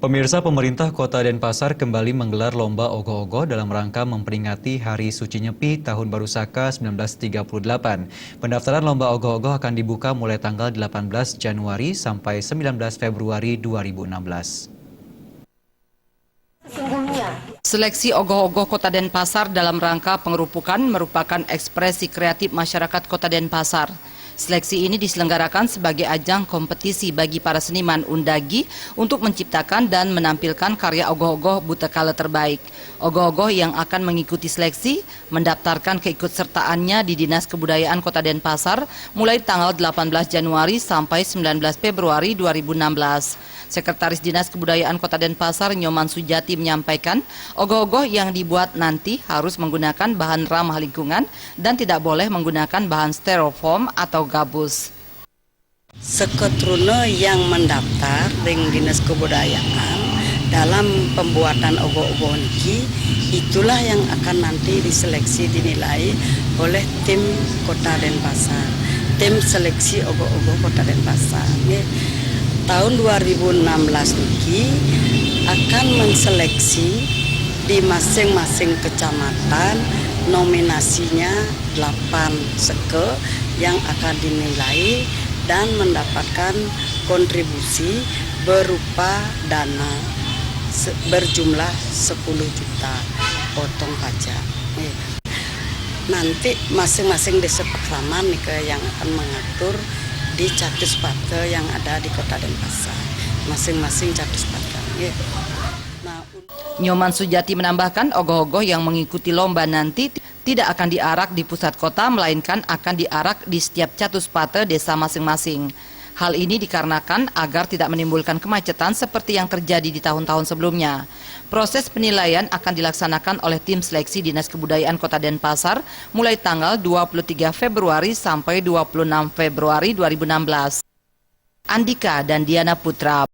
Pemirsa, pemerintah Kota Denpasar kembali menggelar lomba ogoh-ogoh dalam rangka memperingati Hari Suci Nyepi Tahun Baru Saka 1938. Pendaftaran lomba ogoh-ogoh akan dibuka mulai tanggal 18 Januari sampai 19 Februari 2016. Seleksi ogoh-ogoh Kota Denpasar dalam rangka pengerupukan merupakan ekspresi kreatif masyarakat Kota Denpasar. Seleksi ini diselenggarakan sebagai ajang kompetisi bagi para seniman undagi untuk menciptakan dan menampilkan karya ogoh-ogoh Butekale terbaik. Ogoh-ogoh yang akan mengikuti seleksi mendaftarkan keikutsertaannya di Dinas Kebudayaan Kota Denpasar mulai tanggal 18 Januari sampai 19 Februari 2016. Sekretaris Dinas Kebudayaan Kota Denpasar Nyoman Sujati menyampaikan, ogoh-ogoh yang dibuat nanti harus menggunakan bahan ramah lingkungan dan tidak boleh menggunakan bahan styrofoam atau gabus. Seketruna yang mendaftar dengan Dinas Kebudayaan dalam pembuatan ogoh-ogoh niki, itulah yang akan nanti diseleksi dinilai oleh tim Kota Denpasar, tim seleksi ogoh-ogoh Kota Denpasar. Tahun 2016 niki akan menseleksi di masing-masing kecamatan, nominasinya 8 seke yang akan dinilai dan mendapatkan kontribusi berupa dana berjumlah 10 juta potong pajak. Nanti masing-masing desa pakraman yang akan mengatur di Catus Pate yang ada di Kota Denpasar, masing-masing Catus Pate. Nyoman Sujati menambahkan, ogoh-ogoh yang mengikuti lomba nanti tidak akan diarak di pusat kota, melainkan akan diarak di setiap Catus Pate desa masing-masing. Hal ini dikarenakan agar tidak menimbulkan kemacetan seperti yang terjadi di tahun-tahun sebelumnya. Proses penilaian akan dilaksanakan oleh tim seleksi Dinas Kebudayaan Kota Denpasar mulai tanggal 23 Februari sampai 26 Februari 2016. Andika dan Diana Putra.